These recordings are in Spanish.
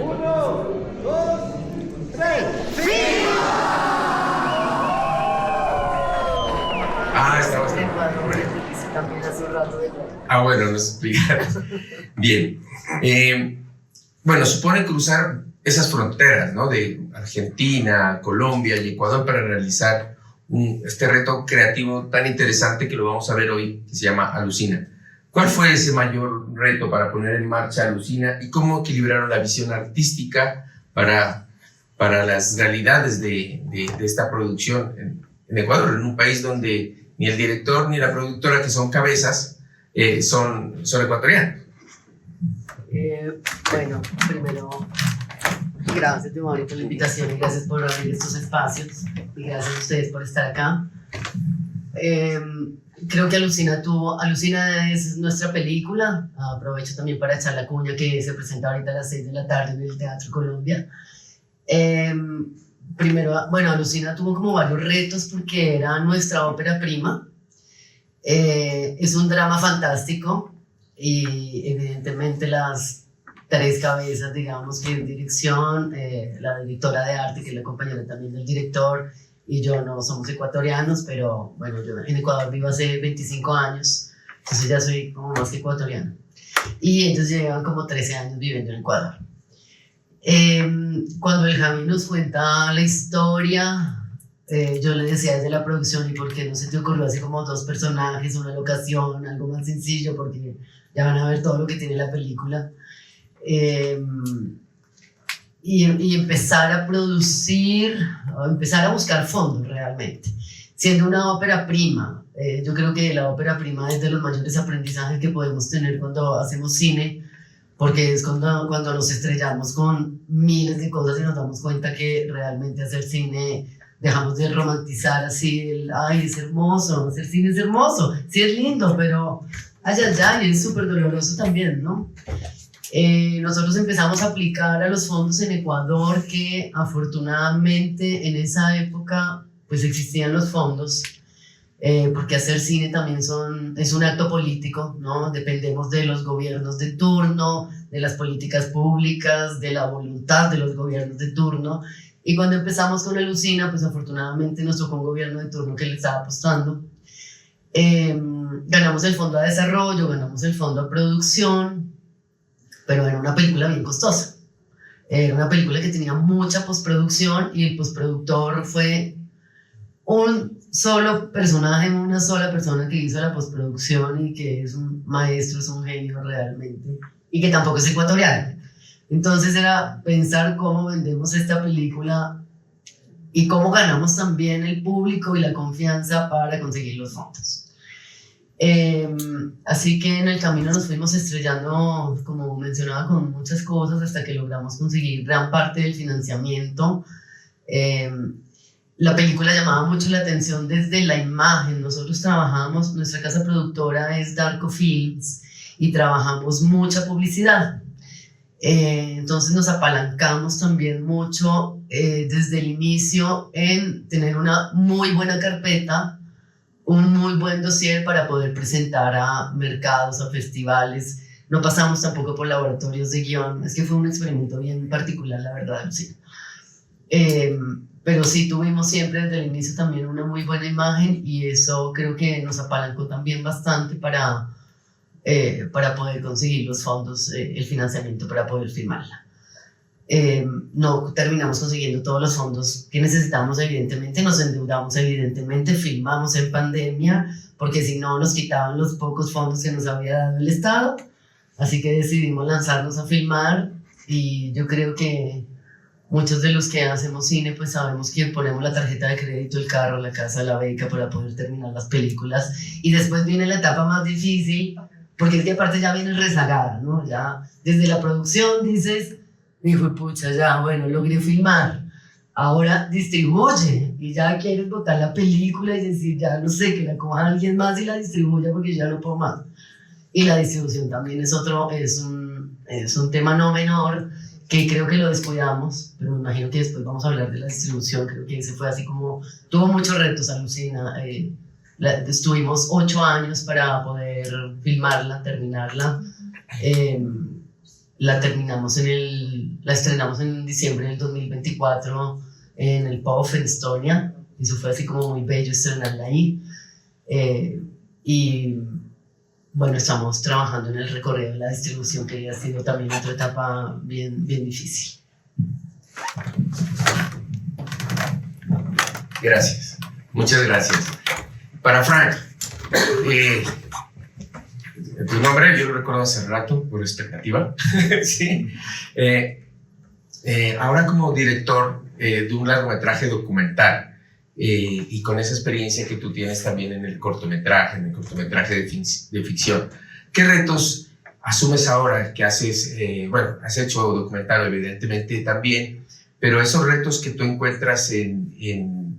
Uno, dos, tres. Estamos El cuadro que hice también hace un rato de juego. bueno, nos explicaron. Bien. Bueno, supone cruzar esas fronteras, ¿no? De Argentina, Colombia y Ecuador para realizar este reto creativo tan interesante que lo vamos a ver hoy, que se llama Alucina. ¿Cuál fue ese mayor reto para poner en marcha Alucina y cómo equilibraron la visión artística para las realidades de esta producción en Ecuador, en un país donde ni el director ni la productora, que son cabezas, son ecuatorianos? Bueno, primero, gracias, Mauri, por la invitación y gracias por abrir estos espacios y gracias a ustedes por estar acá. Creo que Alucina es nuestra película. Aprovecho también para echar la cuña que se presenta ahorita a las 6 de la tarde en el Teatro Colombia. Primero, bueno, Alucina tuvo como varios retos porque era nuestra ópera prima. Es un drama fantástico y evidentemente las tres cabezas, digamos, que en dirección, la directora de arte, que es la compañera también del director, y yo no somos ecuatorianos, pero bueno, yo en Ecuador vivo hace 25 años, entonces ya soy como más que ecuatoriano. Y ellos llevan como 13 años viviendo en Ecuador. Cuando el Javi nos cuenta la historia, yo le decía desde la producción, ¿y por qué no se te ocurrió así como dos personajes, una locación, algo más sencillo? Porque ya van a ver todo lo que tiene la película. Y empezar a producir, o empezar a buscar fondos realmente. Siendo una ópera prima, yo creo que la ópera prima es de los mayores aprendizajes que podemos tener cuando hacemos cine, porque es cuando nos estrellamos con miles de cosas y nos damos cuenta que realmente hacer cine, dejamos de romantizar así ay, es hermoso, hacer cine es hermoso, sí es lindo, pero ay, es súper doloroso también, ¿no? Nosotros empezamos a aplicar a los fondos en Ecuador, que afortunadamente en esa época pues existían los fondos, porque hacer cine también es un acto político, ¿no? Dependemos de los gobiernos de turno, de las políticas públicas, de la voluntad de los gobiernos de turno. Y cuando empezamos con Alucina, pues afortunadamente nos tocó un gobierno de turno que le estaba apostando. Ganamos el fondo a desarrollo, ganamos el fondo a producción, pero era una película bien costosa. Era una película que tenía mucha postproducción y el postproductor fue un solo personaje, una sola persona que hizo la postproducción y que es un maestro, es un genio realmente, y que tampoco es ecuatoriano. Entonces era pensar cómo vendemos esta película y cómo ganamos también el público y la confianza para conseguir los fondos. Así que en el camino nos fuimos estrellando, como mencionaba, con muchas cosas hasta que logramos conseguir gran parte del financiamiento. La película llamaba mucho la atención desde la imagen. Nosotros trabajamos, nuestra casa productora es Darko Films y trabajamos mucha publicidad. Entonces nos apalancamos también mucho desde el inicio en tener una muy buena carpeta, un muy buen dossier para poder presentar a mercados, a festivales. No pasamos tampoco por laboratorios de guión, es que fue un experimento bien particular, la verdad, sí. Pero sí tuvimos siempre desde el inicio también una muy buena imagen y eso creo que nos apalancó también bastante para poder conseguir los fondos, el financiamiento para poder filmarla. No terminamos consiguiendo todos los fondos que necesitamos, evidentemente, nos endeudamos, evidentemente, filmamos en pandemia, porque si no nos quitaban los pocos fondos que nos había dado el Estado, así que decidimos lanzarnos a filmar y yo creo que muchos de los que hacemos cine pues sabemos que ponemos la tarjeta de crédito, el carro, la casa, la beca para poder terminar las películas y después viene la etapa más difícil, porque es que aparte ya viene rezagada, ¿no? Ya desde la producción dices, dijo, pucha, ya, bueno, logré filmar, ahora distribuye, y ya quieres botar la película y decir, ya no sé, que la coja alguien más y la distribuya porque ya no puedo más. Y la distribución también es un tema no menor, que creo que lo descuidamos, pero me imagino que después vamos a hablar de la distribución. Creo que ese fue así como, tuvo muchos retos, Alucina. Estuvimos 8 años para poder filmarla, terminarla. la estrenamos en diciembre del 2024 en el POF en Estonia. Eso fue así como muy bello estrenarla ahí. Y bueno, estamos trabajando en el recorrido de la distribución, que ha sido también otra etapa bien difícil. Gracias, muchas gracias. Para Frank, tu nombre yo lo recuerdo hace rato por expectativa. Sí. Ahora como director de un largometraje documental, y con esa experiencia que tú tienes también en el cortometraje de ficción, ¿qué retos asumes ahora que haces? Bueno, has hecho documental evidentemente también, pero esos retos que tú encuentras en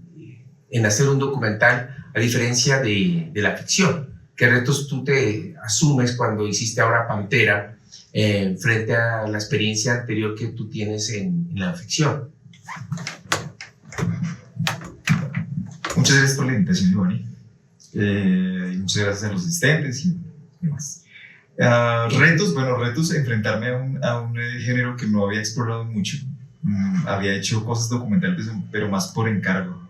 hacer un documental a diferencia de la ficción, ¿qué retos tú te asumes cuando hiciste ahora Pantera frente a la experiencia anterior que tú tienes en la ficción? Muchas gracias por la invitación, Giovanni. Y muchas gracias a los asistentes y demás. Retos, enfrentarme a un género que no había explorado mucho. Había hecho cosas documentales, pero más por encargo.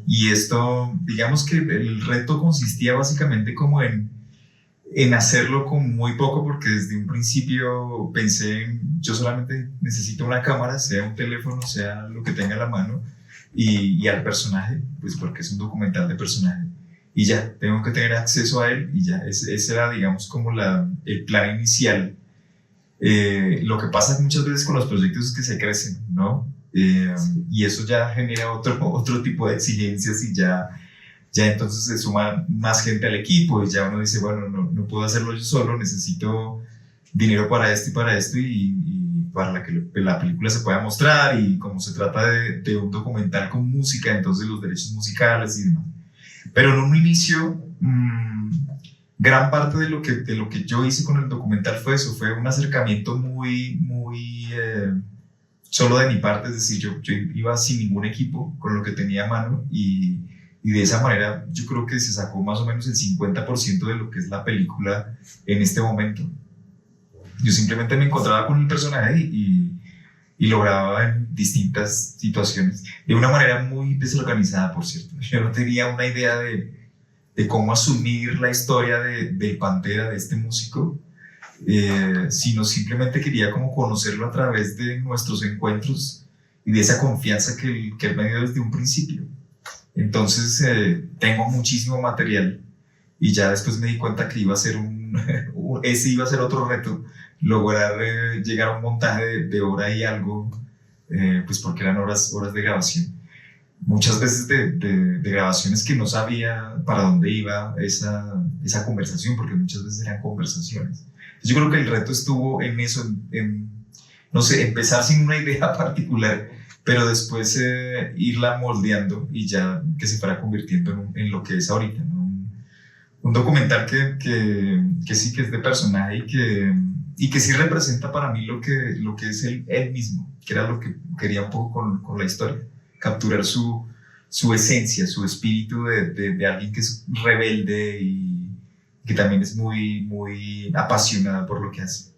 Y esto, digamos que el reto consistía básicamente como en hacerlo con muy poco, porque desde un principio pensé yo solamente necesito una cámara, sea un teléfono, sea lo que tenga a la mano, y al personaje, pues porque es un documental de personaje, y ya, tengo que tener acceso a él, y ya, ese era, digamos, como el plan inicial. Lo que pasa muchas veces con los proyectos es que se crecen, ¿no? Y eso ya genera otro tipo de exigencias, y ya entonces se suma más gente al equipo, y ya uno dice, bueno, no puedo hacerlo yo solo, necesito dinero para esto y para que la película se pueda mostrar, y como se trata de un documental con música, entonces los derechos musicales y demás. Pero en un inicio, gran parte de lo que yo hice con el documental fue eso, fue un acercamiento muy solo de mi parte, es decir, yo iba sin ningún equipo, con lo que tenía a mano, y de esa manera yo creo que se sacó más o menos el 50% de lo que es la película en este momento. Yo simplemente me encontraba con el personaje y lograba en distintas situaciones, de una manera muy desorganizada, por cierto. Yo no tenía una idea de cómo asumir la historia de Pantera, de este músico, sino simplemente quería como conocerlo a través de nuestros encuentros y de esa confianza que él me dio desde un principio. Entonces tengo muchísimo material, y ya después me di cuenta que iba a ser ese iba a ser otro reto, lograr llegar a un montaje de hora y algo, pues porque eran horas de grabación. Muchas veces de grabaciones que no sabía para dónde iba esa conversación, porque muchas veces eran conversaciones. Yo creo que el reto estuvo en eso, no sé, empezar sin una idea particular, pero después irla moldeando y ya que se fuera convirtiendo en lo que es ahorita, ¿no? Un documental que sí que es de personaje y que sí representa para mí lo que es él mismo, que era lo que quería un poco con la historia, capturar su esencia, su espíritu de alguien que es rebelde y que también es muy, muy apasionado por lo que hace.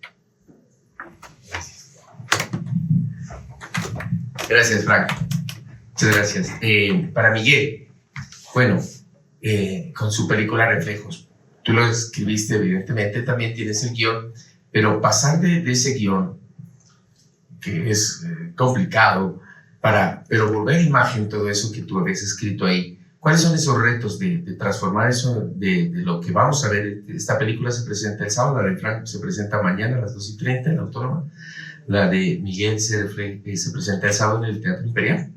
Gracias, Frank. Muchas gracias. Para Miguel, bueno, con su película Reflejos, tú lo escribiste, evidentemente también tienes el guión, pero pasar de ese guión, que es complicado, pero volver a imagen todo eso que tú habías escrito ahí, ¿cuáles son esos retos de transformar eso de lo que vamos a ver? Esta película se presenta el sábado, la de Frank se presenta mañana a las 2:30 en la Autónoma, la de Miguel se presenta el sábado en el Teatro Imperial.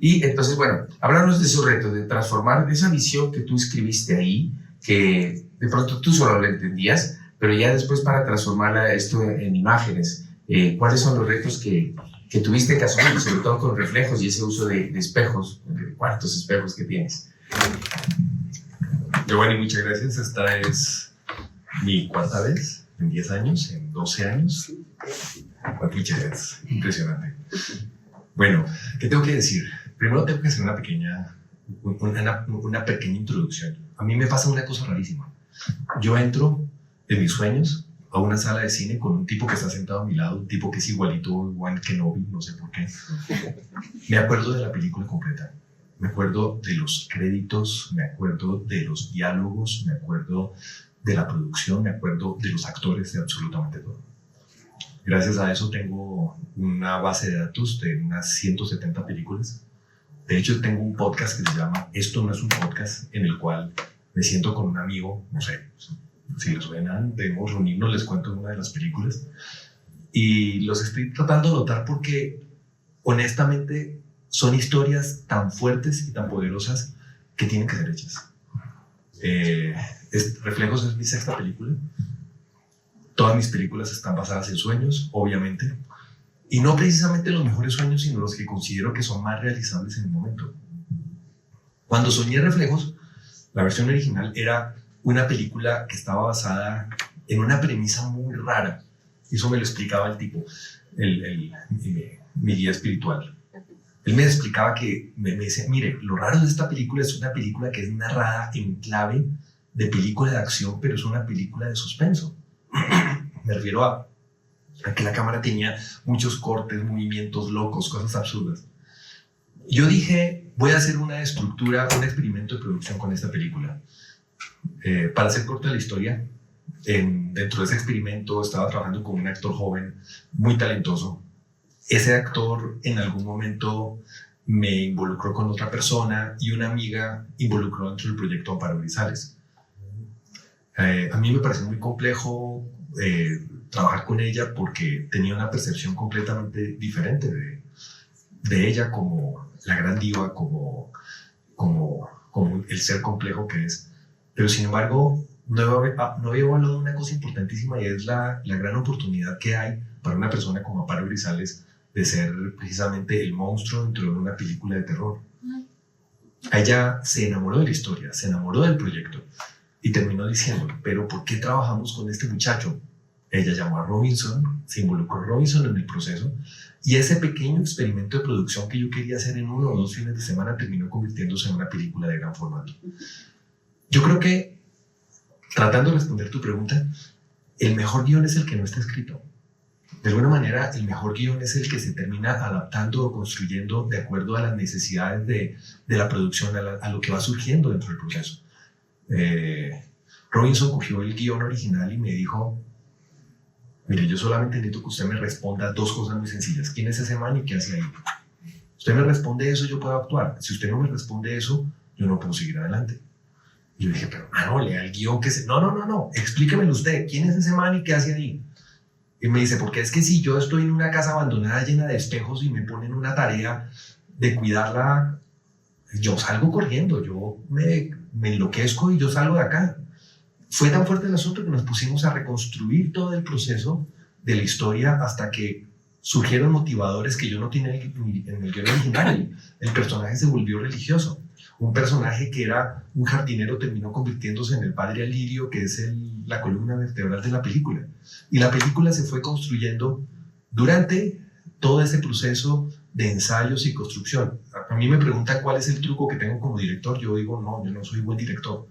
Y entonces, bueno, háblanos de esos retos, de transformar de esa visión que tú escribiste ahí, que de pronto tú solo la entendías, pero ya después para transformarla esto en imágenes. ¿Cuáles son los retos que tuviste que asumir, sobre todo con Reflejos y ese uso de espejos, de cuartos espejos que tienes? Giovanni, muchas gracias. Esta es mi cuarta vez en 10 años, en 12 años. Muchas gracias. Impresionante. Bueno, ¿qué tengo que decir? Primero tengo que hacer una pequeña introducción. A mí me pasa una cosa rarísima. Yo entro en mis sueños a una sala de cine con un tipo que está sentado a mi lado, un tipo que es igualito a Obi-Wan Kenobi, no sé por qué. Me acuerdo de la película completa. Me acuerdo de los créditos, me acuerdo de los diálogos, me acuerdo de la producción, me acuerdo de los actores, de absolutamente todo. Gracias a eso tengo una base de datos de unas 170 películas. De hecho, tengo un podcast que se llama Esto no es un podcast, en el cual me siento con un amigo, no sé, si les suenan, debemos reunirnos, les cuento una de las películas. Y los estoy tratando de notar porque, honestamente, son historias tan fuertes y tan poderosas que tienen que ser hechas. Reflejos es mi sexta película. Todas mis películas están basadas en sueños, obviamente. Y no precisamente los mejores sueños, sino los que considero que son más realizables en el momento. Cuando soñé Reflejos, la versión original era una película que estaba basada en una premisa muy rara. Eso me lo explicaba el tipo, mi guía espiritual. Él me explicaba que, me decía, mire, lo raro de esta película es una película que es narrada en clave de película de acción, pero es una película de suspenso. Me refiero a que la cámara tenía muchos cortes, movimientos locos, cosas absurdas. Yo dije, voy a hacer una estructura, un experimento de producción con esta película. Para hacer corta la historia, dentro de ese experimento estaba trabajando con un actor joven, muy talentoso. Ese actor en algún momento me involucró con otra persona y una amiga involucró dentro del proyecto Amparo Grisales. A mí me pareció muy complejo trabajar con ella porque tenía una percepción completamente diferente de ella como la gran diva, como el ser complejo que es. Pero sin embargo, no había evaluado una cosa importantísima y es la gran oportunidad que hay para una persona como Amparo Grisales de ser precisamente el monstruo dentro de una película de terror. Ella se enamoró de la historia, se enamoró del proyecto y terminó diciendo, pero ¿por qué trabajamos con este muchacho? Ella llamó a Robinson, se involucró a Robinson en el proceso y ese pequeño experimento de producción que yo quería hacer en 1 o 2 fines de semana terminó convirtiéndose en una película de gran formato. Yo creo que, tratando de responder tu pregunta, el mejor guión es el que no está escrito. De alguna manera, el mejor guión es el que se termina adaptando o construyendo de acuerdo a las necesidades de la producción, a lo que va surgiendo dentro del proceso. Robinson cogió el guión original y me dijo, mire, yo solamente necesito que usted me responda 2 cosas muy sencillas. ¿Quién es ese man y qué hace ahí? Usted me responde eso, yo puedo actuar. Si usted no me responde eso, yo no puedo seguir adelante. Y yo dije, pero no, lea el guión que se... No, explíquemelo usted. ¿Quién es ese man y qué hace ahí? Y me dice, porque es que si yo estoy en una casa abandonada llena de espejos y me ponen una tarea de cuidarla, yo salgo corriendo, yo me enloquezco y yo salgo de acá. Fue tan fuerte el asunto que nos pusimos a reconstruir todo el proceso de la historia hasta que surgieron motivadores que yo no tenía en el guión original. El personaje se volvió religioso. Un personaje que era un jardinero terminó convirtiéndose en el padre Alirio, que es la columna vertebral de la película. Y la película se fue construyendo durante todo ese proceso de ensayos y construcción. A mí me preguntan cuál es el truco que tengo como director. Yo digo, no, yo no soy buen director.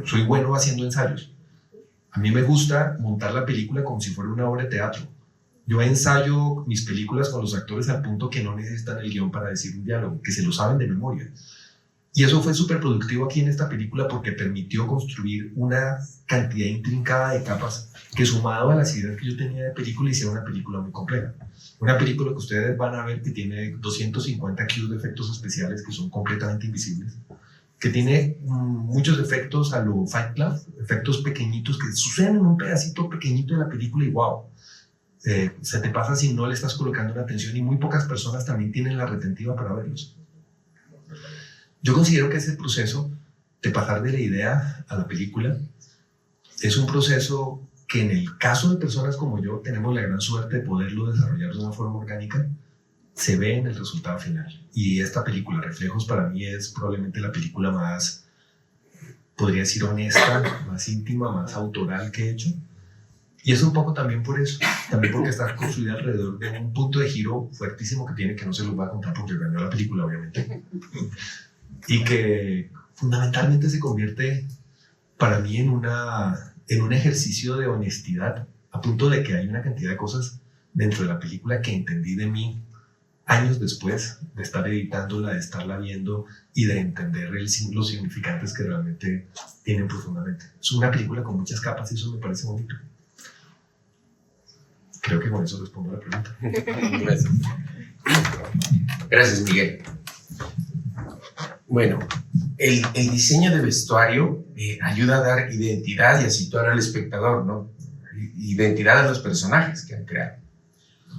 Soy bueno haciendo ensayos. A mí me gusta montar la película como si fuera una obra de teatro. Yo ensayo mis películas con los actores al punto que no necesitan el guión para decir un diálogo, que se lo saben de memoria. Y eso fue súper productivo aquí en esta película porque permitió construir una cantidad intrincada de capas que, sumado a las ideas que yo tenía de película, hicieron una película muy compleja. Una película que ustedes van a ver que tiene 250 cues de efectos especiales que son completamente invisibles, que tiene muchos efectos a lo Fight Club, efectos pequeñitos que suceden en un pedacito pequeñito de la película y wow, se te pasa si no le estás colocando una atención, y muy pocas personas también tienen la retentiva para verlos. Yo considero que ese proceso de pasar de la idea a la película es un proceso que, en el caso de personas como yo, tenemos la gran suerte de poderlo desarrollar de una forma orgánica, se ve en el resultado final. Y esta película, Reflejos, para mí es probablemente la película más, podría decir, honesta, más íntima, más autoral que he hecho. Y es un poco también por eso, también porque está construida alrededor de un punto de giro fuertísimo que tiene, que no se los voy a contar porque ganó la película, obviamente, y que fundamentalmente se convierte para mí en un ejercicio de honestidad a punto de que hay una cantidad de cosas dentro de la película que entendí de mí años después de estar editándola, de estarla viendo y de entender los significantes que realmente tienen profundamente. Es una película con muchas capas y eso me parece bonito. Creo que con eso respondo a la pregunta. Gracias. Gracias, Miguel. Bueno, el diseño de vestuario ayuda a dar identidad y a situar al espectador, ¿no? Identidad a los personajes que han creado.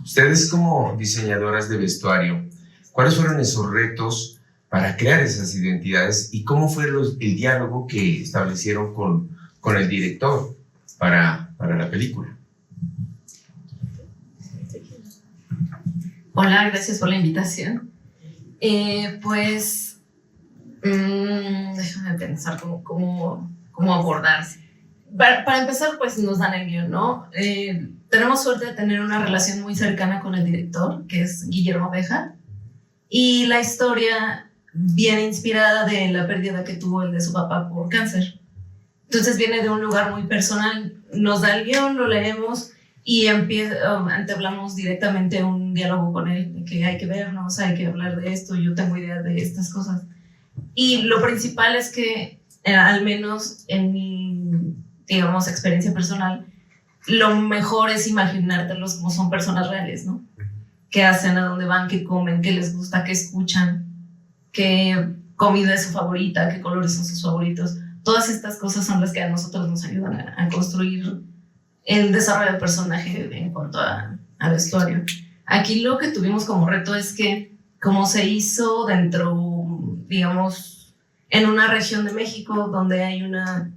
Ustedes como diseñadoras de vestuario, ¿cuáles fueron esos retos para crear esas identidades y cómo fue el diálogo que establecieron con el director para la película? Hola, gracias por la invitación. Déjame pensar cómo abordarse. Para empezar, pues nos dan el guión, ¿no? Tenemos suerte de tener una relación muy cercana con el director, que es Guillermo Bejar, y la historia viene inspirada de la pérdida que tuvo el de su papá por cáncer. Entonces viene de un lugar muy personal. Nos da el guión, lo leemos y entablamos directamente un diálogo con él, de que hay que vernos, hay que hablar de esto, yo tengo idea de estas cosas. Y lo principal es que, al menos en mi, digamos, experiencia personal, lo mejor es imaginártelos como son personas reales, ¿no? ¿Qué hacen, a dónde van, qué comen, qué les gusta, qué escuchan, qué comida es su favorita, qué colores son sus favoritos? Todas estas cosas son las que a nosotros nos ayudan a construir el desarrollo del personaje en cuanto a vestuario. Aquí lo que tuvimos como reto es que, como se hizo dentro, digamos, en una región de México donde hay una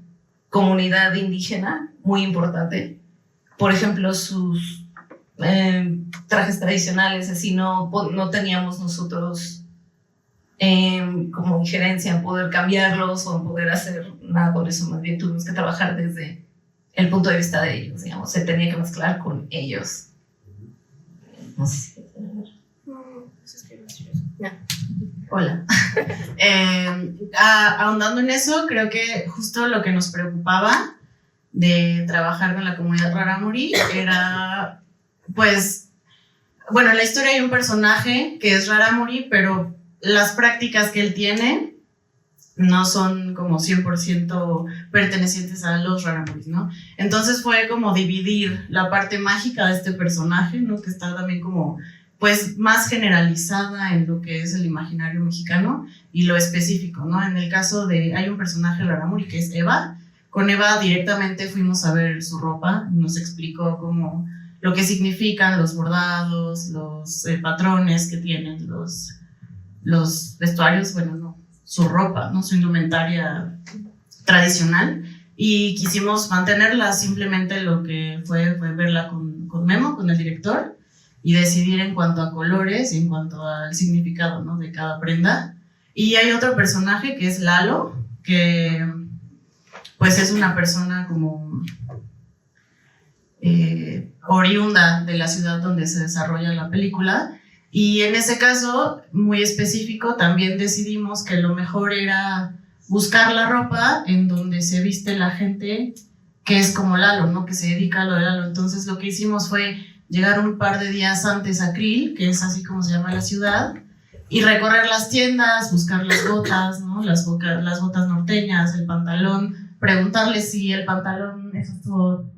comunidad indígena muy importante, por ejemplo, sus trajes tradicionales, así no teníamos nosotros como injerencia en poder cambiarlos o en poder hacer nada con eso, más bien tuvimos que trabajar desde el punto de vista de ellos, digamos, se tenía que mezclar con ellos. No sé si... Hola. Ahondando en eso, creo que justo lo que nos preocupaba de trabajar con la comunidad Rarámuri era, pues, bueno, en la historia hay un personaje que es Rarámuri, pero las prácticas que él tiene no son como 100% pertenecientes a los Rarámuris, ¿no? Entonces fue como dividir la parte mágica de este personaje, ¿no? Que está también como, pues, más generalizada en lo que es el imaginario mexicano y lo específico, ¿no? En el caso de, hay un personaje Rarámuri que es Eva. Con Eva directamente fuimos a ver su ropa, nos explicó como lo que significan los bordados, los patrones que tienen los vestuarios, bueno, no, su ropa, ¿no? Su indumentaria tradicional, y quisimos mantenerla. Simplemente lo que fue verla con Memo, con el director, y decidir en cuanto a colores y en cuanto al significado, ¿no? De cada prenda. Y hay otro personaje que es Lalo, que pues es una persona como oriunda de la ciudad donde se desarrolla la película. Y en ese caso, muy específico, también decidimos que lo mejor era buscar la ropa en donde se viste la gente que es como Lalo, ¿no? Que se dedica a lo de Lalo. Entonces lo que hicimos fue llegar un par de días antes a Krill, que es así como se llama la ciudad, y recorrer las tiendas, buscar las botas, ¿no? Las botas norteñas, el pantalón, preguntarles si el pantalón, eso estuvo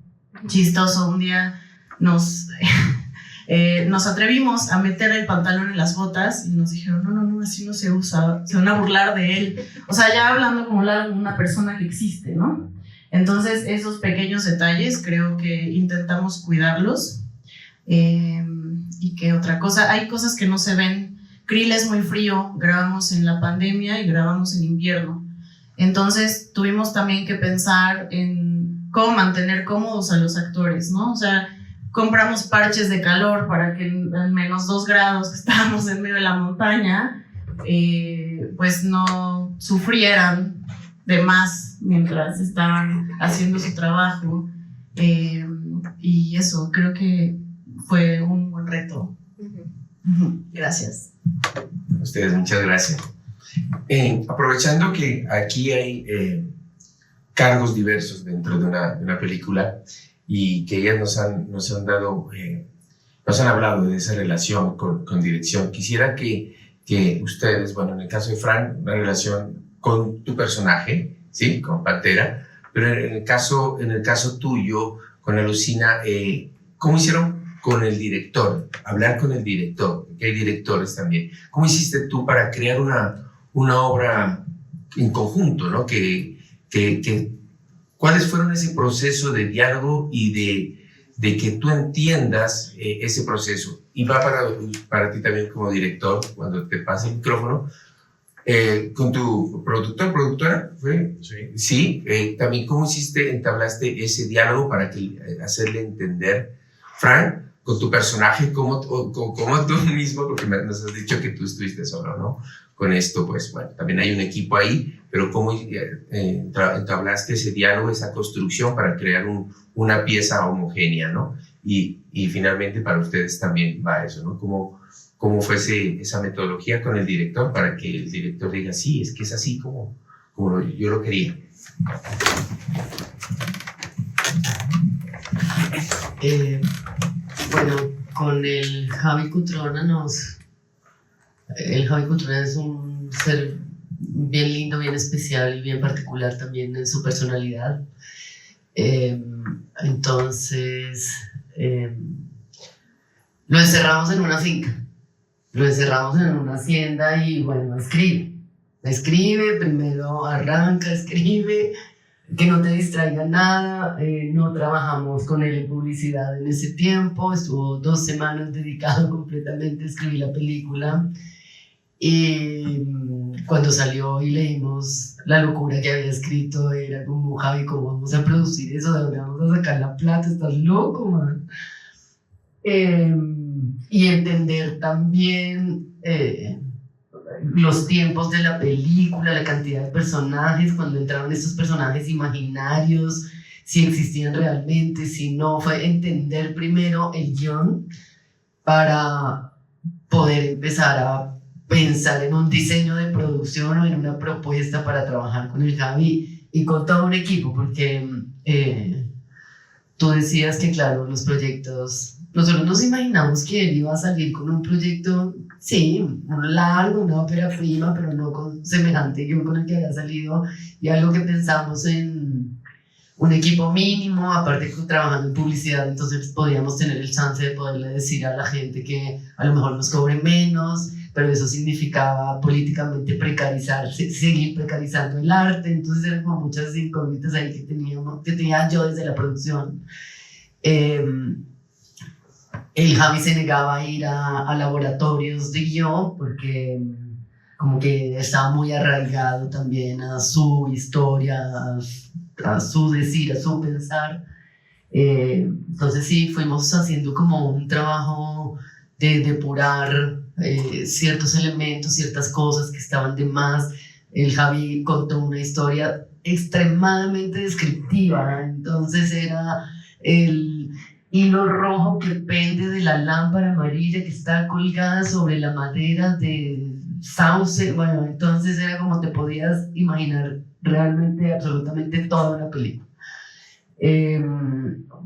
chistoso. Un día nos atrevimos a meter el pantalón en las botas y nos dijeron, no, así no se usa, se van a burlar de él. O sea, ya hablando como una persona que existe, ¿no? Entonces, esos pequeños detalles creo que intentamos cuidarlos. Y que otra cosa, hay cosas que no se ven. Krill es muy frío, grabamos en la pandemia y grabamos en invierno. Entonces, tuvimos también que pensar en cómo mantener cómodos a los actores, ¿no? O sea, compramos parches de calor para que en menos 2 grados, que estábamos en medio de la montaña, pues no sufrieran de más mientras estaban haciendo su trabajo. Y eso, creo que fue un buen reto. Gracias. A ustedes, muchas gracias. Aprovechando que aquí hay cargos diversos dentro de una película, y que ellas nos han dado, nos han hablado de esa relación con dirección. Quisiera que ustedes, bueno, en el caso de Fran, una relación con tu personaje, ¿sí? Con Pantera, pero en el caso tuyo, con Alucina, ¿cómo hicieron con el director? Hablar con el director, que hay directores también. ¿Cómo hiciste tú para crear una obra en conjunto, ¿no? ¿Cuáles fueron ese proceso de diálogo y de que tú entiendas ese proceso? Y va para ti también como director, cuando te pasa el micrófono, con tu productora, ¿fue? Sí. Sí, también cómo entablaste ese diálogo para hacerle entender, Fran, con tu personaje, como tú mismo, porque nos has dicho que tú estuviste solo, ¿no? Con esto, pues bueno, también hay un equipo ahí, pero cómo entablaste ese diálogo, esa construcción para crear una pieza homogénea, ¿no? Y finalmente para ustedes también va eso, ¿no? ¿Cómo fue esa metodología con el director para que el director diga, sí, es que es así como yo lo quería? Bueno, con el Javi Cutrona el Javi Cutrona es un ser bien lindo, bien especial y bien particular también en su personalidad. Entonces, lo encerramos en una finca, lo encerramos en una hacienda y bueno, escribe, primero arranca, escribe, que no te distraiga nada. No trabajamos con él en publicidad en ese tiempo, estuvo 2 semanas dedicado completamente a escribir la película. Y cuando salió y leímos la locura que había escrito, era como, Javi, ¿cómo vamos a producir eso? ¿De dónde vamos a sacar la plata? ¿Estás loco, man? Y entender también los tiempos de la película, la cantidad de personajes, cuando entraron estos personajes imaginarios, si existían realmente, si no, fue entender primero el guión para poder empezar a pensar en un diseño de producción o en una propuesta para trabajar con el Javi y con todo un equipo, porque tú decías que, claro, los proyectos, nosotros nos imaginamos que él iba a salir con un proyecto, sí, un largo, una ópera prima, pero no con semejante guión con el que había salido, y algo que pensamos en un equipo mínimo, aparte que trabajando en publicidad, entonces podíamos tener el chance de poderle decir a la gente que a lo mejor nos cobre menos, pero eso significaba políticamente seguir precarizando el arte. Entonces eran como muchas incógnitas ahí que tenía yo desde la producción. El Javi se negaba a ir a laboratorios de guión porque como que estaba muy arraigado también a su historia, a su decir, a su pensar. Entonces sí, fuimos haciendo como un trabajo de depurar ciertos elementos, ciertas cosas que estaban de más. El Javi contó una historia extremadamente descriptiva, entonces era el hilo rojo que pende de la lámpara amarilla que está colgada sobre la madera de sauce. Bueno, entonces era como te podías imaginar realmente absolutamente toda la película.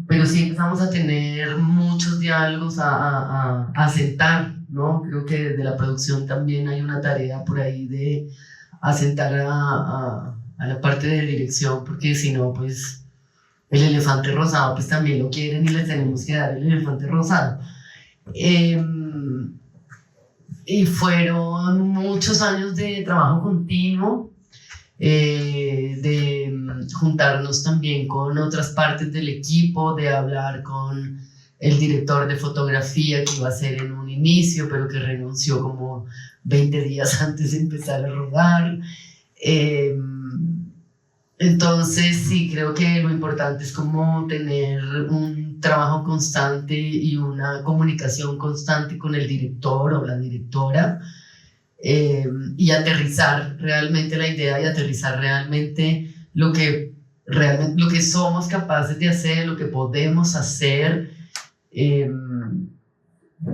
Pero sí empezamos a tener muchos diálogos, a sentar, ¿no? Creo que desde la producción también hay una tarea por ahí de asentar a la parte de dirección, porque si no, pues el elefante rosado, pues también lo quieren y les tenemos que dar el elefante rosado. Y fueron muchos años de trabajo continuo, de juntarnos también con otras partes del equipo, de hablar con el director de fotografía que iba a ser en un inicio, pero que renunció como 20 días antes de empezar a rodar. Entonces sí, creo que lo importante es como tener un trabajo constante y una comunicación constante con el director o la directora, y aterrizar realmente la idea y aterrizar realmente lo que somos capaces de hacer, lo que podemos hacer,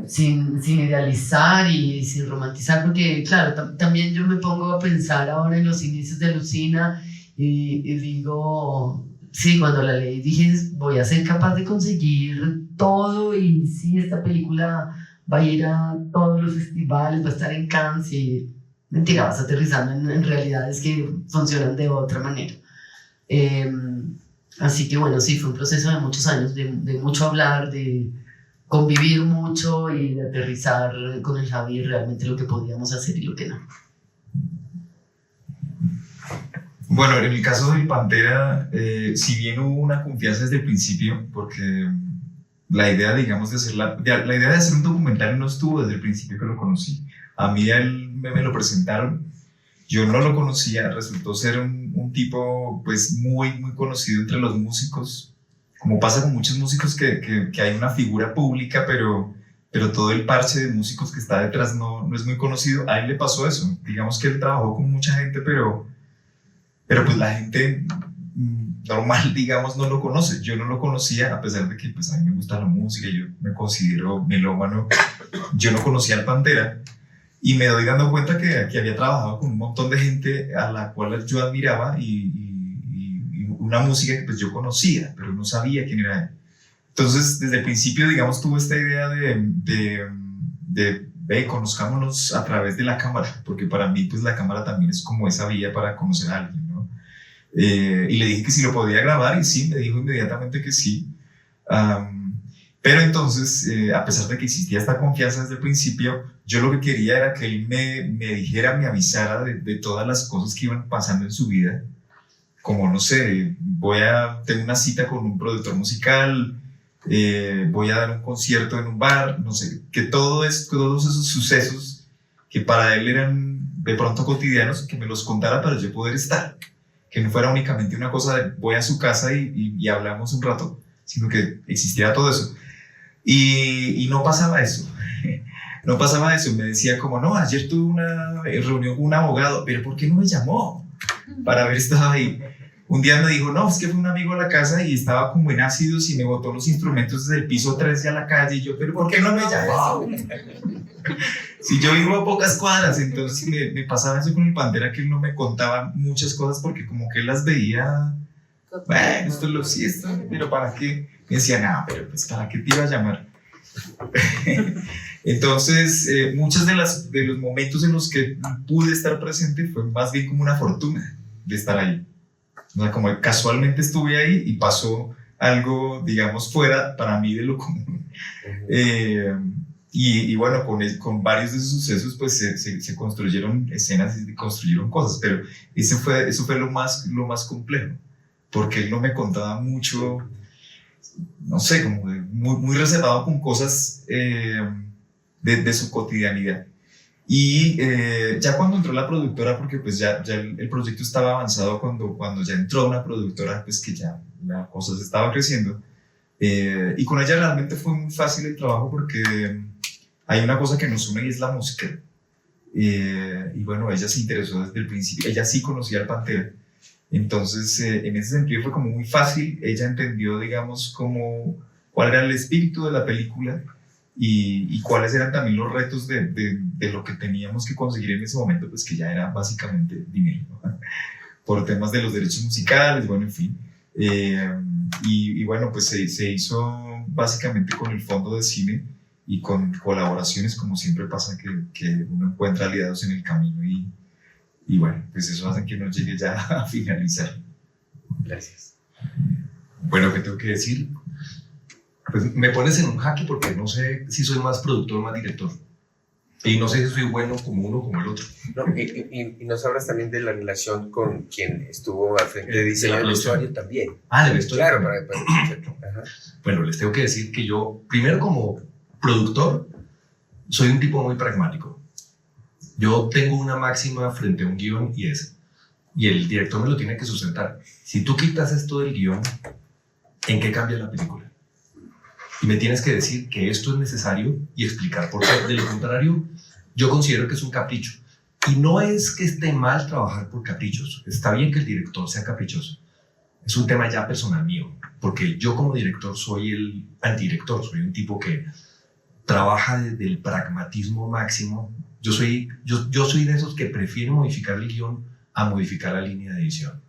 sin idealizar y sin romantizar, porque claro, también yo me pongo a pensar ahora en los inicios de Alucina y digo, sí, cuando la leí dije, voy a ser capaz de conseguir todo y sí, esta película va a ir a todos los festivales, va a estar en Cannes y mentira, vas aterrizando en realidades que funcionan de otra manera. Así que bueno, sí, fue un proceso de muchos años, de mucho hablar, de convivir mucho y de aterrizar con el Javi realmente lo que podíamos hacer y lo que no. Bueno, en el caso del Pantera, si bien hubo una confianza desde el principio, porque la idea, digamos, de hacer la idea de hacer un documental no estuvo desde el principio que lo conocí. A mí él me lo presentaron, yo no lo conocía, resultó ser un tipo pues muy conocido entre los músicos, como pasa con muchos músicos que hay una figura pública, pero todo el parche de músicos que está detrás no es muy conocido. A él le pasó eso, digamos que él trabajó con mucha gente, pero pues la gente normal, digamos, no lo conoce. Yo no lo conocía, a pesar de que pues, a mí me gusta la música, yo me considero melómano, yo no conocía al Pantera. Y me doy dando cuenta que había trabajado con un montón de gente a la cual yo admiraba y una música que pues yo conocía, pero no sabía quién era él. Entonces, desde el principio, digamos, tuve esta idea de conozcámonos a través de la cámara, porque para mí pues la cámara también es como esa vía para conocer a alguien, ¿no? Y le dije que si lo podía grabar y sí, me dijo inmediatamente que sí. Pero entonces, a pesar de que existía esta confianza desde el principio, yo lo que quería era que él me dijera, me avisara de todas las cosas que iban pasando en su vida. Como, no sé, tengo una cita con un productor musical, voy a dar un concierto en un bar, no sé, que todos esos sucesos que para él eran de pronto cotidianos, que me los contara para yo poder estar. Que no fuera únicamente una cosa de voy a su casa y hablamos un rato, sino que existiera todo eso. Y no pasaba eso. No pasaba eso. Me decía como, no, ayer tuve una reunión con un abogado, pero ¿por qué no me llamó para haber estado ahí? Un día me dijo, no, es que fue un amigo a la casa y estaba como en ácidos y me botó los instrumentos desde el piso 13 a la calle. Y yo, pero ¿por qué no me llamó? Si yo vivo a pocas cuadras, entonces me pasaba eso con el Pantera, que él no me contaba muchas cosas porque como que él las veía, bueno, esto lo sí, esto, pero ¿para qué? Me decía, no, pero pues ¿para qué te iba a llamar? Entonces, muchos de los momentos en los que pude estar presente fue más bien como una fortuna de estar ahí. O sea, como casualmente estuve ahí y pasó algo, digamos, fuera para mí de lo común. Y bueno, con varios de esos sucesos, pues se construyeron escenas y se construyeron cosas, pero eso fue lo más complejo, porque él no me contaba mucho, no sé, como muy reservado con cosas de su cotidianidad. Y ya cuando entró la productora, porque pues ya el proyecto estaba avanzado cuando ya entró una productora, pues que ya la cosa se estaba creciendo, y con ella realmente fue muy fácil el trabajo porque hay una cosa que nos une y es la música. Y bueno, ella se interesó desde el principio, ella sí conocía al Pantera. Entonces, en ese sentido fue como muy fácil, ella entendió, digamos, cuál era el espíritu de la película y cuáles eran también los retos de lo que teníamos que conseguir en ese momento, pues que ya era básicamente dinero, ¿no? Por temas de los derechos musicales, bueno, en fin. Y bueno, pues se hizo básicamente con el Fondo de Cine y con colaboraciones, como siempre pasa, que uno encuentra aliados en el camino y bueno, pues eso hace que uno llegue ya a finalizar. Gracias. Bueno, ¿qué tengo que decir? Pues me pones en un jaque porque no sé si soy más productor o más director. Y no sé si soy bueno como uno o como el otro. No, y nos hablas también de la relación con quien estuvo al frente de diseño del vestuario también. Ah, del vestuario. Claro, para Bueno, les tengo que decir que yo, primero como productor, soy un tipo muy pragmático. Yo tengo una máxima frente a un guión y el director me lo tiene que sustentar. Si tú quitas esto del guión, ¿en qué cambia la película? Y me tienes que decir que esto es necesario y explicar por qué. De lo contrario, yo considero que es un capricho. Y no es que esté mal trabajar por caprichos. Está bien que el director sea caprichoso. Es un tema ya personal mío. Porque yo como director soy el antidirector. Soy un tipo que trabaja desde el pragmatismo máximo. Yo soy de esos que prefieren modificar el guión a modificar la línea de edición.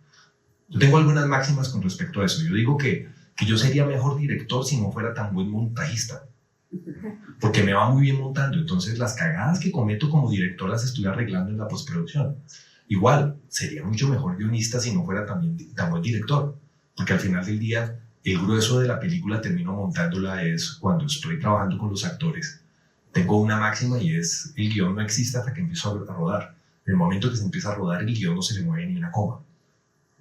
Yo tengo algunas máximas con respecto a eso. Yo digo que yo sería mejor director si no fuera tan buen montajista, porque me va muy bien montando. Entonces las cagadas que cometo como director las estoy arreglando en la postproducción. Igual, sería mucho mejor guionista si no fuera tan buen director, porque al final del día el grueso de la película termino montándola es cuando estoy trabajando con los actores. Tengo una máxima y es: el guión no existe hasta que empiezo a rodar. En el momento que se empieza a rodar, el guión no se le mueve ni una coma.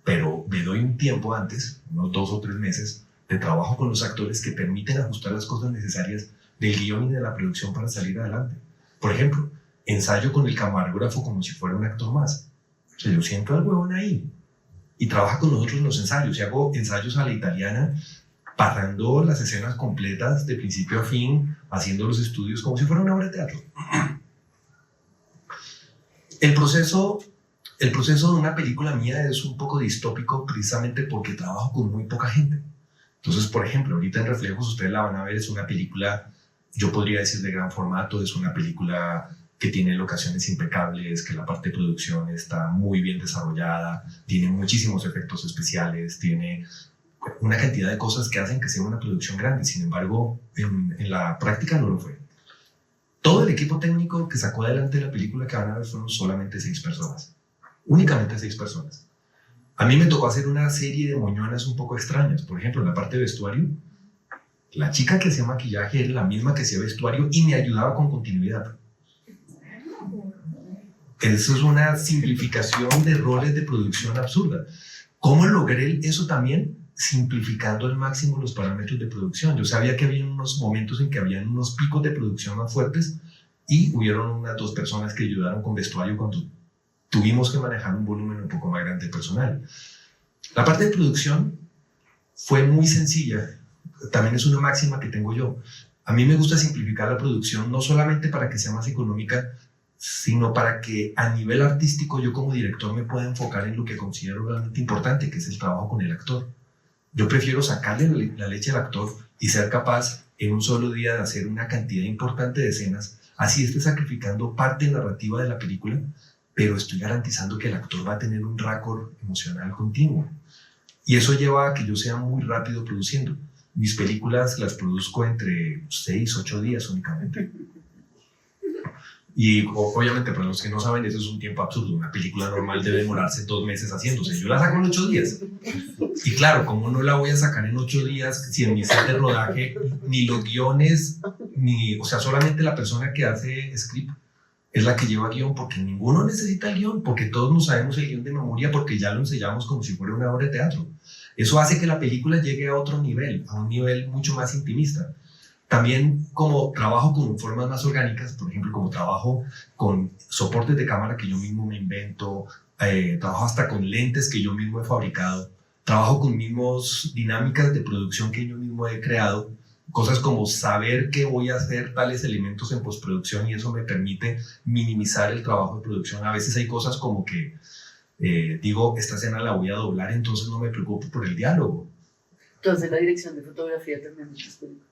Pero me doy un tiempo antes, unos 2 o 3 meses, de trabajo con los actores que permiten ajustar las cosas necesarias del guión y de la producción para salir adelante. Por ejemplo, ensayo con el camarógrafo como si fuera un actor más. O sea, yo siento al huevón ahí y trabaja con nosotros en los ensayos, y hago ensayos a la italiana, parando las escenas completas de principio a fin, haciendo los estudios como si fuera una obra de teatro. El proceso de una película mía es un poco distópico precisamente porque trabajo con muy poca gente. Entonces, por ejemplo, ahorita en Reflejos ustedes la van a ver, es una película, yo podría decir, de gran formato, es una película que tiene locaciones impecables, que la parte de producción está muy bien desarrollada, tiene muchísimos efectos especiales, tiene una cantidad de cosas que hacen que sea una producción grande. Sin embargo, en la práctica no lo fue. Todo el equipo técnico que sacó adelante la película que van a ver fueron solamente 6 personas. Únicamente 6 personas. A mí me tocó hacer una serie de moñonas un poco extrañas. Por ejemplo, en la parte de vestuario, la chica que hacía maquillaje era la misma que hacía vestuario y me ayudaba con continuidad. Eso es una simplificación de roles de producción absurda. ¿Cómo logré eso también? Simplificando al máximo los parámetros de producción. Yo sabía que había unos momentos en que habían unos picos de producción más fuertes y hubieron unas 2 personas que ayudaron con vestuario cuando tuvimos que manejar un volumen un poco más grande de personal. La parte de producción fue muy sencilla. También es una máxima que tengo yo. A mí me gusta simplificar la producción no solamente para que sea más económica, sino para que a nivel artístico yo como director me pueda enfocar en lo que considero realmente importante, que es el trabajo con el actor. Yo prefiero sacarle la leche al actor y ser capaz en un solo día de hacer una cantidad importante de escenas, así esté sacrificando parte narrativa de la película, pero estoy garantizando que el actor va a tener un récord emocional continuo. Y eso lleva a que yo sea muy rápido produciendo. Mis películas las produzco entre 6 u 8 días únicamente. Y obviamente, para los que no saben, eso es un tiempo absurdo. Una película normal debe demorarse 2 meses haciéndose. Yo la saco en 8 días. Y claro, ¿cómo no la voy a sacar en 8 días si en mi set de rodaje ni los guiones, o sea, solamente la persona que hace script es la que lleva guión? Porque ninguno necesita el guión, porque todos nos sabemos el guión de memoria, porque ya lo ensayamos como si fuera una obra de teatro. Eso hace que la película llegue a otro nivel, a un nivel mucho más intimista. También, como trabajo con formas más orgánicas, por ejemplo, como trabajo con soportes de cámara que yo mismo me invento, trabajo hasta con lentes que yo mismo he fabricado, trabajo con mismos dinámicas de producción que yo mismo he creado, cosas como saber que voy a hacer tales elementos en postproducción, y eso me permite minimizar el trabajo de producción. A veces hay cosas como que digo, esta escena la voy a doblar, entonces no me preocupo por el diálogo. Entonces la dirección de fotografía también es película.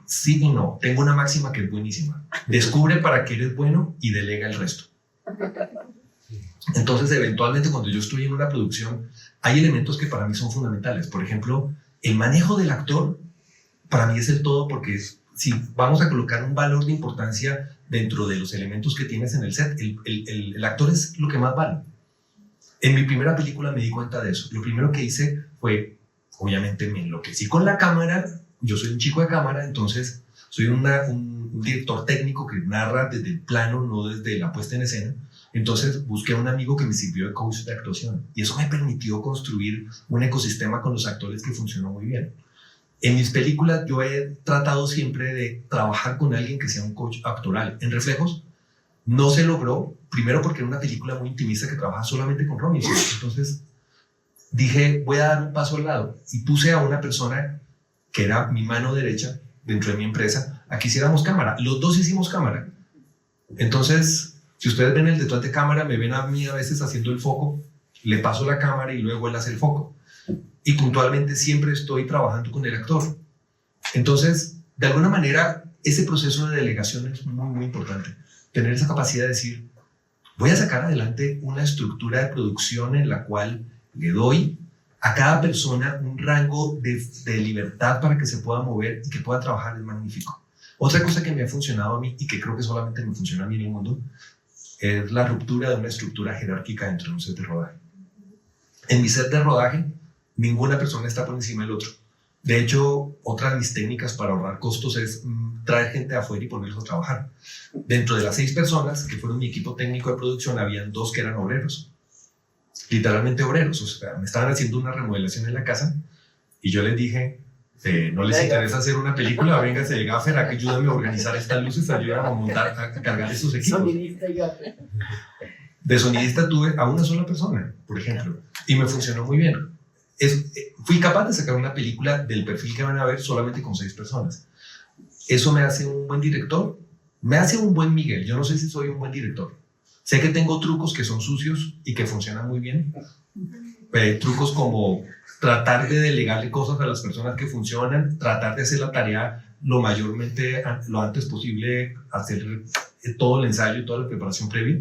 Sí y no. Tengo una máxima que es buenísima: descubre para qué eres bueno y delega el resto. Entonces, eventualmente, cuando yo estoy en una producción, hay elementos que para mí son fundamentales. Por ejemplo, el manejo del actor para mí es el todo, porque si vamos a colocar un valor de importancia dentro de los elementos que tienes en el set, el actor es lo que más vale. En mi primera película me di cuenta de eso. Lo primero que hice fue, obviamente, me enloquecí con la cámara. Yo soy un chico de cámara, entonces soy un director técnico que narra desde el plano, no desde la puesta en escena. Entonces busqué a un amigo que me sirvió de coach de actuación, y eso me permitió construir un ecosistema con los actores que funcionó muy bien. En mis películas yo he tratado siempre de trabajar con alguien que sea un coach actoral. En Reflejos no se logró, primero porque era una película muy intimista que trabaja solamente con Robinson. Entonces dije, voy a dar un paso al lado, y puse a una persona que era mi mano derecha dentro de mi empresa, a que hiciéramos cámara. Los 2 hicimos cámara. Entonces, si ustedes ven el detrás de cámara, me ven a mí a veces haciendo el foco, le paso la cámara y luego él hace el foco. Y puntualmente siempre estoy trabajando con el actor. Entonces, de alguna manera, ese proceso de delegación es muy, muy importante. Tener esa capacidad de decir, voy a sacar adelante una estructura de producción en la cual le doy a cada persona un rango de libertad para que se pueda mover y que pueda trabajar es magnífico. Otra cosa que me ha funcionado a mí y que creo que solamente me funciona a mí en el mundo es la ruptura de una estructura jerárquica dentro de un set de rodaje. En mi set de rodaje, ninguna persona está por encima del otro. De hecho, otra de mis técnicas para ahorrar costos es traer gente de afuera y ponerlos a trabajar. Dentro de las 6 personas que fueron mi equipo técnico de producción, habían 2 que eran obreros. Literalmente obreros. O sea, me estaban haciendo una remodelación en la casa y yo les dije, no les interesa hacer una película, vénganse de gaffer, ayúdenme a organizar estas luces, ayúdenme a montar, a cargar estos equipos. Sonidista y gaffer. De sonidista tuve a una sola persona, por ejemplo, y me funcionó muy bien. Fui capaz de sacar una película del perfil que van a ver solamente con 6 personas. ¿Eso me hace un buen director? Me hace un buen Miguel. Yo no sé si soy un buen director. Sé que tengo trucos que son sucios y que funcionan muy bien. Trucos como tratar de delegarle cosas a las personas que funcionan, tratar de hacer la tarea lo antes posible, hacer todo el ensayo y toda la preparación previa.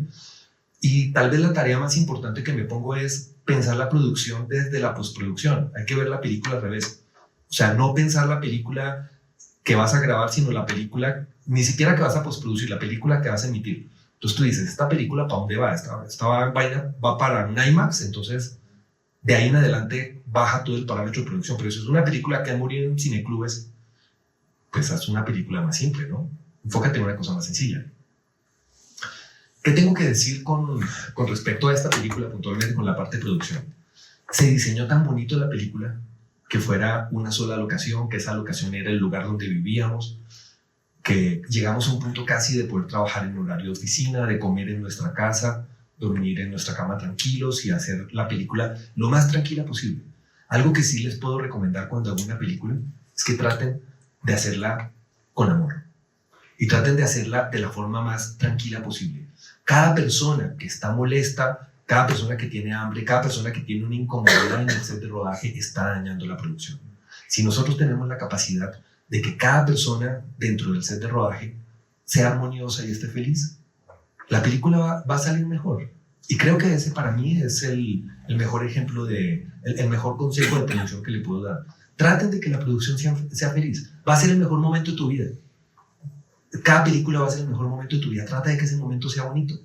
Y tal vez la tarea más importante que me pongo es pensar la producción desde la postproducción. Hay que ver la película al revés. O sea, no pensar la película que vas a grabar, sino la película, ni siquiera que vas a postproducir, la película que vas a emitir. Entonces tú dices, ¿esta película para dónde va? Esta vaina va para un IMAX, entonces de ahí en adelante baja todo el parámetro de producción. Pero si es una película que ha morido en cineclubes, pues haz una película más simple, ¿no? Enfócate en una cosa más sencilla. ¿Qué tengo que decir con respecto a esta película, puntualmente con la parte de producción? Se diseñó tan bonito la película que fuera una sola locación, que esa locación era el lugar donde vivíamos, que llegamos a un punto casi de poder trabajar en horario de oficina, de comer en nuestra casa, dormir en nuestra cama tranquilos y hacer la película lo más tranquila posible. Algo que sí les puedo recomendar cuando hago una película es que traten de hacerla con amor y traten de hacerla de la forma más tranquila posible. Cada persona que está molesta, cada persona que tiene hambre, cada persona que tiene una incomodidad en el set de rodaje está dañando la producción. Si nosotros tenemos la capacidad de que cada persona dentro del set de rodaje sea armoniosa y esté feliz, la película va a salir mejor. Y creo que ese para mí es el mejor ejemplo, el mejor consejo de producción que le puedo dar. Traten de que la producción sea feliz. Va a ser el mejor momento de tu vida. Cada película va a ser el mejor momento de tu vida. Trata de que ese momento sea bonito.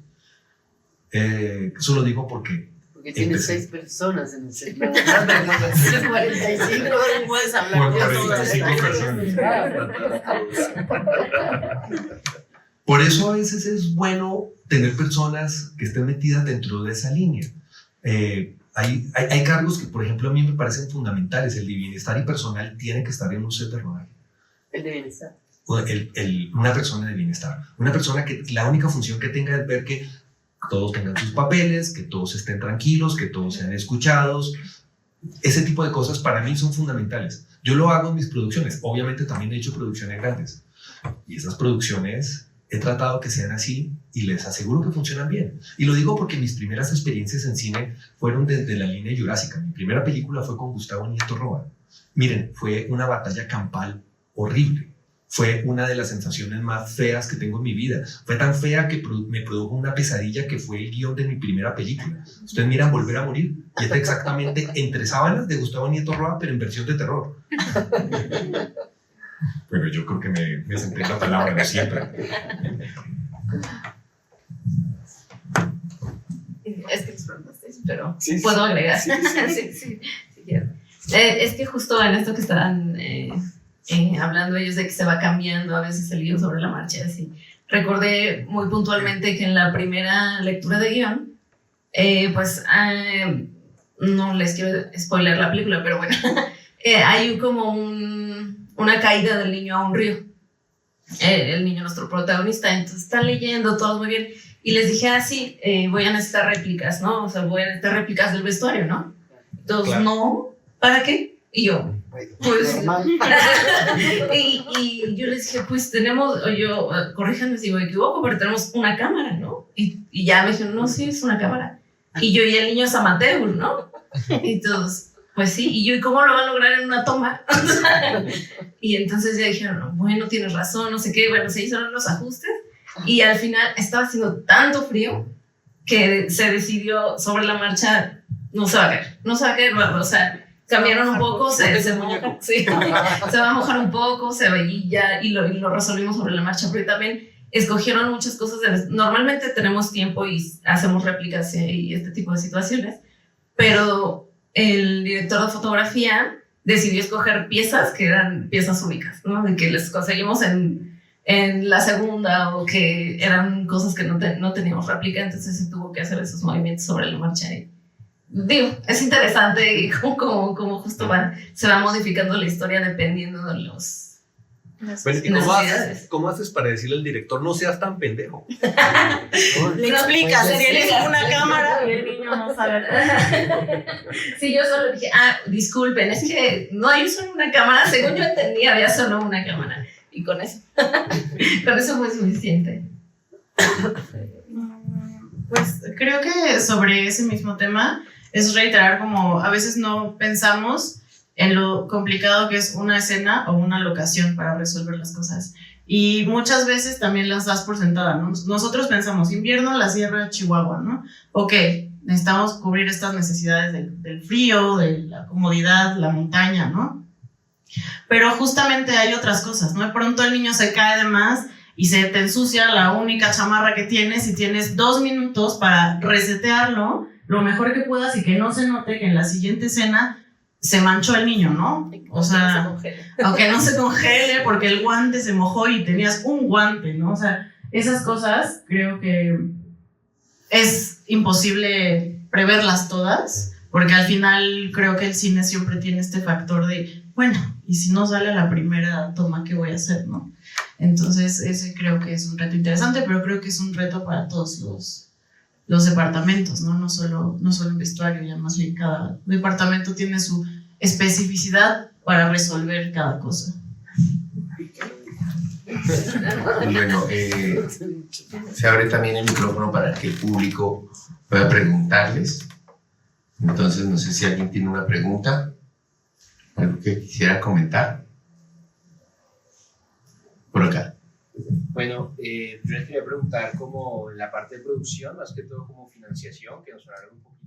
Eso lo digo porque tienes 6 personas en el set. No, 45. Puedes hablar de todo. 45 personas. Por eso a veces es bueno tener personas que estén metidas dentro de esa línea. Hay cargos que, por ejemplo, a mí me parecen fundamentales. El de bienestar y personal tiene que estar en un set de rodaje. El de bienestar. Una persona de bienestar. Una persona que la única función que tenga es ver que todos tengan sus papeles, que todos estén tranquilos, que todos sean escuchados. Ese tipo de cosas para mí son fundamentales. Yo lo hago en mis producciones. Obviamente también he hecho producciones grandes. Y esas producciones he tratado que sean así y les aseguro que funcionan bien. Y lo digo porque mis primeras experiencias en cine fueron desde la línea jurásica. Mi primera película fue con Gustavo Nieto Roa. Miren, fue una batalla campal horrible. Fue una de las sensaciones más feas que tengo en mi vida. Fue tan fea que me produjo una pesadilla que fue el guión de mi primera película. Ustedes miran Volver a Morir y está exactamente Entre sábanas de Gustavo Nieto Roa, pero en versión de terror. Bueno, yo creo que me senté en la palabra de siempre. Es que les preguntasteis, pero Sí, puedo sí. agregar. Sí, sí. Sí, quiero. Es que justo en esto que estaban hablando ellos de que se va cambiando a veces el guión sobre la marcha, así. Recordé muy puntualmente que en la primera lectura de guión, no les quiero spoiler la película, pero bueno, hay como una caída del niño a un río. El niño, nuestro protagonista, entonces están leyendo todos muy bien. Y les dije, sí, voy a necesitar réplicas, ¿no? O sea, voy a necesitar réplicas del vestuario, ¿no? Entonces, Claro. No, ¿para qué? Y yo, pues, Normal. y yo les dije, pues tenemos, corríjanme si me equivoco, pero tenemos una cámara, ¿no? Y ya me dijeron, no, sí, es una cámara. Y yo, y el niño es amateur, ¿no? Entonces, pues sí, y yo, ¿y cómo lo van a lograr en una toma? Y entonces ya dijeron, bueno, tienes razón, no sé qué, bueno, se hicieron los ajustes y al final estaba haciendo tanto frío que se decidió sobre la marcha no se va a caer, no se va a caer, o sea, cambiaron un poco, se moja, sí, se va a mojar un poco, y lo resolvimos sobre la marcha, pero también escogieron muchas cosas. Normalmente tenemos tiempo y hacemos réplicas y este tipo de situaciones, pero el director de fotografía decidió escoger piezas que eran piezas únicas, ¿no? De que les conseguimos en la segunda, o que eran cosas que no teníamos réplica, entonces se tuvo que hacer esos movimientos sobre la marcha. Y digo, es interesante cómo justo se va modificando la historia dependiendo de los... Bueno, ¿y cómo haces para decirle al director no seas tan pendejo? Le explicas, tienes una cámara y el niño no sabe. Sí, yo solo dije, disculpen, es que no hay solo una cámara, según yo entendí, había solo una cámara, y con eso fue suficiente. Pues creo que sobre ese mismo tema es reiterar como a veces no pensamos en lo complicado que es una escena o una locación para resolver las cosas. Y muchas veces también las das por sentada, ¿no? Nosotros pensamos, invierno, la Sierra de Chihuahua, ¿no? Ok, necesitamos cubrir estas necesidades del frío, de la comodidad, la montaña, ¿no? Pero justamente hay otras cosas, ¿no? De pronto el niño se cae de más y se te ensucia la única chamarra que tienes y tienes 2 minutos para resetearlo lo mejor que puedas y que no se note que en la siguiente escena se manchó el niño, ¿no? O sea, aunque no se congele porque el guante se mojó y tenías un guante, ¿no? O sea, esas cosas creo que es imposible preverlas todas, porque al final creo que el cine siempre tiene este factor de, bueno, y si no sale a la primera toma, ¿qué voy a hacer, no? Entonces, ese creo que es un reto interesante, pero creo que es un reto para todos los departamentos, ¿no? No solo en vestuario, ya más bien cada departamento tiene su especificidad para resolver cada cosa. Bueno, se abre también el micrófono para que el público pueda preguntarles. Entonces, no sé si alguien tiene una pregunta, algo que quisiera comentar. Por acá. Bueno, yo les quería preguntar como en la parte de producción, más que todo como financiación, que nos hablaron un poquito